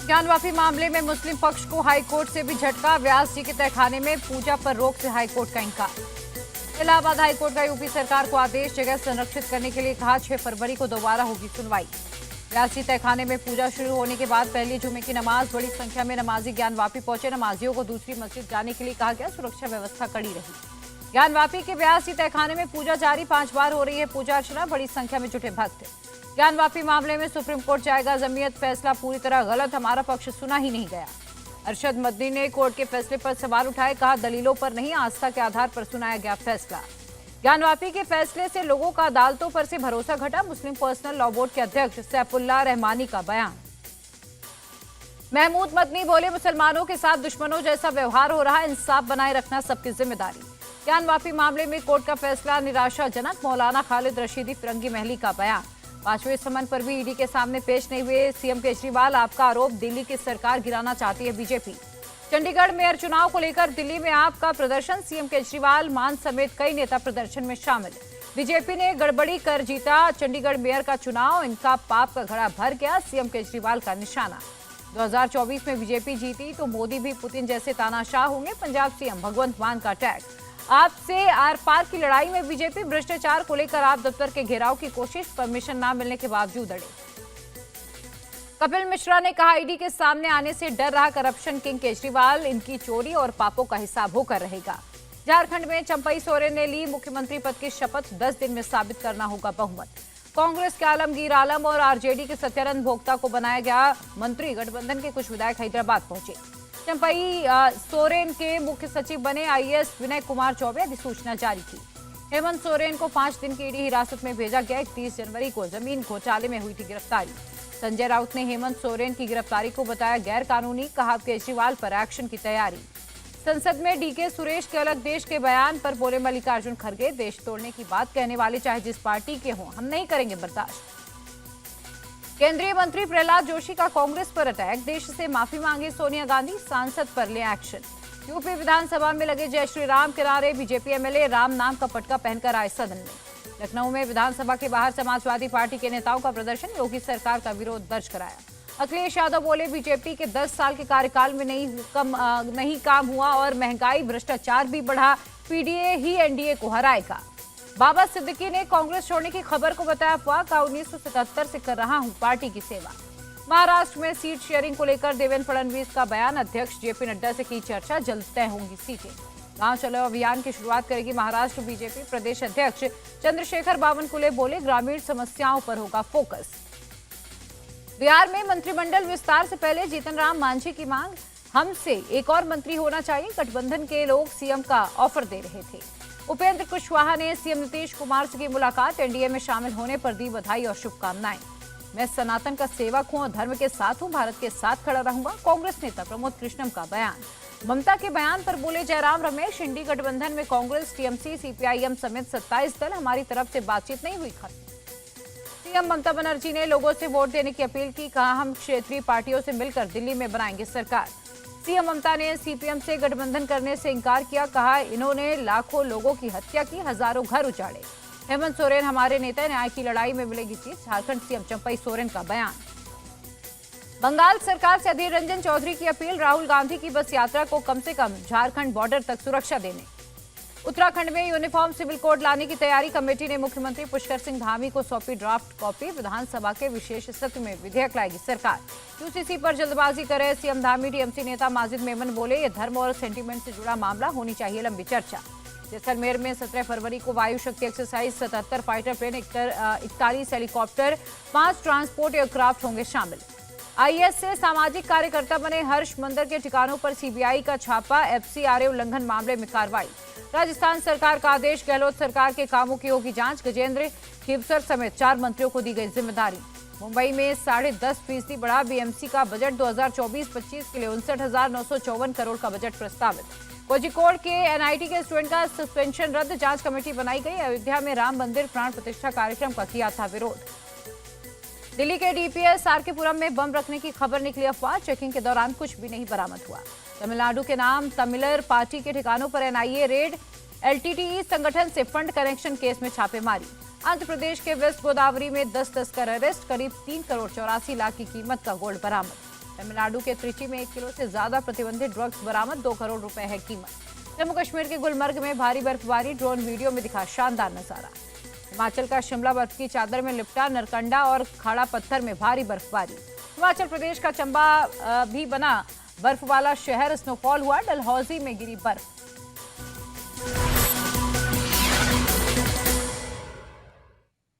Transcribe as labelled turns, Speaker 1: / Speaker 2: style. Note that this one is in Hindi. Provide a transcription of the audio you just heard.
Speaker 1: ज्ञानवापी मामले में मुस्लिम पक्ष को हाईकोर्ट से भी झटका। व्यास जी के तहखाने में पूजा पर रोक से हाईकोर्ट का इनकार। इलाहाबाद हाईकोर्ट का यूपी सरकार को आदेश, जगह संरक्षित करने के लिए कहा। 6 फरवरी को दोबारा होगी सुनवाई। व्यास जी तहखाने में पूजा शुरू होने के बाद पहली जुमे की नमाज, बड़ी संख्या में नमाजी ज्ञानवापी पहुंचे। नमाजियों को दूसरी मस्जिद जाने के लिए कहा गया। सुरक्षा व्यवस्था कड़ी रही। ज्ञानवापी के व्यास जी तहखाने में पूजा जारी, 5 बार हो रही है पूजा अर्चना। बड़ी संख्या में जुटे भक्त। ज्ञानवापी मामले में सुप्रीम कोर्ट जाएगा जमीयत, फैसला पूरी तरह गलत, हमारा पक्ष सुना ही नहीं गया। अरशद मदनी ने कोर्ट के फैसले पर सवाल उठाए, कहा दलीलों पर नहीं, आस्था के आधार पर सुनाया गया फैसला। ज्ञानवापी के फैसले से लोगों का अदालतों पर से भरोसा घटा। मुस्लिम पर्सनल लॉ बोर्ड के अध्यक्ष सैफुल्लाह रहमानी का बयान। महमूद मदनी बोले, मुसलमानों के साथ दुश्मनों जैसा व्यवहार हो रहा है, इंसाफ बनाए रखना सबकी जिम्मेदारी। ज्ञानवापी मामले में कोर्ट का फैसला निराशाजनक। मौलाना खालिद रशीदी फिरंगी महली का बयान। 5वें समन पर भी ईडी के सामने पेश नहीं हुए सीएम केजरीवाल। आपका आरोप, दिल्ली की सरकार गिराना चाहती है बीजेपी। चंडीगढ़ मेयर चुनाव को लेकर दिल्ली में आपका प्रदर्शन। सीएम केजरीवाल, मान समेत कई नेता प्रदर्शन में शामिल। बीजेपी ने गड़बड़ी कर जीता चंडीगढ़ मेयर का चुनाव, इनका पाप का घड़ा भर गया, सीएम केजरीवाल का निशाना। 2024 में बीजेपी जीती तो मोदी भी पुतिन जैसे तानाशाह होंगे। पंजाब सीएम भगवंत मान का टैग। आपसे आर पार की लड़ाई में बीजेपी, भ्रष्टाचार को लेकर आप दफ्तर के घेराव की कोशिश, परमिशन न मिलने के बावजूद अड़े। कपिल मिश्रा ने कहा, ईडी के सामने आने से डर रहा करप्शन किंग केजरीवाल, इनकी चोरी और पापों का हिसाब होकर रहेगा। झारखंड में चंपई सोरेन ने ली मुख्यमंत्री पद की शपथ, 10 दिन में साबित करना होगा बहुमत। कांग्रेस के आलमगीर आलम और आरजेडी के सत्यानंद भोक्ता को बनाया गया मंत्री। गठबंधन के कुछ विधायक हैदराबाद पहुंचे। चंपई सोरेन के मुख्य सचिव बने आईएएस विनय कुमार चौबे, अधिसूचना जारी की। हेमंत सोरेन को 5 दिन की ईडी हिरासत में भेजा गया। 31 जनवरी को जमीन घोटाले में हुई थी गिरफ्तारी। संजय राउत ने हेमंत सोरेन की गिरफ्तारी को बताया गैर कानूनी, कहा केजरीवाल पर एक्शन की तैयारी। संसद में डीके सुरेश के अलग देश के बयान पर बोले मल्लिकार्जुन खड़गे, देश तोड़ने की बात कहने वाले चाहे जिस पार्टी के हों, हम नहीं करेंगे बर्दाश्त। केंद्रीय मंत्री प्रहलाद जोशी का कांग्रेस पर अटैक, देश से माफी मांगे सोनिया गांधी, सांसद पर ले एक्शन। यूपी विधानसभा में लगे जय श्री राम के नारे, बीजेपी एमएलए राम नाम का पटका पहनकर आए सदन में। लखनऊ में विधानसभा के बाहर समाजवादी पार्टी के नेताओं का प्रदर्शन, योगी सरकार का विरोध दर्ज कराया। अखिलेश यादव बोले, बीजेपी के 10 साल के कार्यकाल में नहीं काम हुआ और महंगाई भ्रष्टाचार भी बढ़ा, पीडीए ही एनडीए को हराएगा। बाबा सिद्दीकी ने कांग्रेस छोड़ने की खबर को बताया अफवाह, का 1977 से कर रहा हूं पार्टी की सेवा। महाराष्ट्र में सीट शेयरिंग को लेकर देवेंद्र फडणवीस का बयान, अध्यक्ष जेपी नड्डा से की चर्चा, जल्द तय होंगी सीटें। गांव चलो अभियान की शुरुआत करेगी महाराष्ट्र बीजेपी प्रदेश अध्यक्ष चंद्रशेखर बावनकुले, बोले ग्रामीण समस्याओं पर होगा फोकस। बिहार में मंत्रिमंडल विस्तार से पहले जीतन राम मांझी की मांग, हमसे एक और मंत्री होना चाहिए। गठबंधन के लोग सीएम का ऑफर दे रहे थे। उपेंद्र कुशवाहा ने सीएम नीतीश कुमार से की मुलाकात, एनडीए में शामिल होने पर दी बधाई और शुभकामनाएं। मैं सनातन का सेवक हूं और धर्म के साथ हूं, भारत के साथ खड़ा रहूंगा, कांग्रेस नेता प्रमोद कृष्णम का बयान। ममता के बयान पर बोले जयराम रमेश, इंडी गठबंधन में कांग्रेस, टीएमसी, सीपीआईएम समेत 27 दल, हमारी तरफ से बातचीत नहीं हुई खत्म। सीएम ममता बनर्जी ने लोगों से वोट देने की अपील की, कहा हम क्षेत्रीय पार्टियों से मिलकर दिल्ली में बनाएंगे सरकार। सीएम ममता ने सीपीएम से गठबंधन करने से इंकार किया, कहा इन्होंने लाखों लोगों की हत्या की, हजारों घर उजाड़े। हेमंत सोरेन हमारे नेता, न्याय की लड़ाई में मिलेगी जीत, झारखंड सीएम चंपई सोरेन का बयान। बंगाल सरकार से अधीर रंजन चौधरी की अपील, राहुल गांधी की बस यात्रा को कम से कम झारखंड बॉर्डर तक सुरक्षा देने। उत्तराखंड में यूनिफॉर्म सिविल कोड लाने की तैयारी, कमेटी ने मुख्यमंत्री पुष्कर सिंह धामी को सौंपी ड्राफ्ट कॉपी। विधानसभा के विशेष सत्र में विधेयक लाएगी सरकार। यूसीसी पर जल्दबाजी करे सीएम धामी। टीएमसी नेता माजिद मेमन बोले, ये धर्म और सेंटीमेंट से जुड़ा मामला, होनी चाहिए लंबी चर्चा। जैसलमेर में 17 फरवरी को Vayu Shakti exercise, 77 fighter plane, 41 helicopter, 5 transport aircraft होंगे शामिल। आईएएस से सामाजिक कार्यकर्ता बने हर्ष मंदर के ठिकानों पर सीबीआई का छापा, एफसीआरए उल्लंघन मामले में कार्रवाई। राजस्थान सरकार का आदेश, गहलोत सरकार के कामों की होगी जांच। गजेंद्र खीवसर समेत 4 मंत्रियों को दी गई जिम्मेदारी। मुंबई में 10.5% बढ़ा बीएमसी का बजट, 2024-25 के लिए 59,954 करोड़ का बजट प्रस्तावित। कोझिकोड के एनआईटी के स्टूडेंट का सस्पेंशन रद्द, जांच कमेटी बनाई गई। अयोध्या में राम मंदिर प्राण प्रतिष्ठा कार्यक्रम का किया था विरोध। दिल्ली के डीपीएस आरकेपुरम में बम रखने की खबर निकली अफवाह, चेकिंग के दौरान कुछ भी नहीं बरामद हुआ। तमिलनाडु के नाम तमिलर पार्टी के ठिकानों पर एनआईए रेड, एलटीटीई संगठन से फंड कनेक्शन केस में छापेमारी। आंध्र प्रदेश के वेस्ट गोदावरी में 10 तस्कर अरेस्ट, करीब 3 करोड़ 84 लाख की कीमत का गोल्ड बरामद। तमिलनाडु के त्रिची में 1 किलो से ज्यादा प्रतिबंधित ड्रग्स बरामद, 2 करोड़ रुपए है कीमत। जम्मू कश्मीर के गुलमर्ग में भारी बर्फबारी, ड्रोन वीडियो में दिखा शानदार नजारा। हिमाचल का शिमला बर्फ की चादर में लिपटा, नरकंडा और खाड़ा पत्थर में भारी बर्फबारी। हिमाचल प्रदेश का चंबा भी बना बर्फ वाला शहर, स्नोफॉल हुआ, डलहौजी में गिरी बर्फ।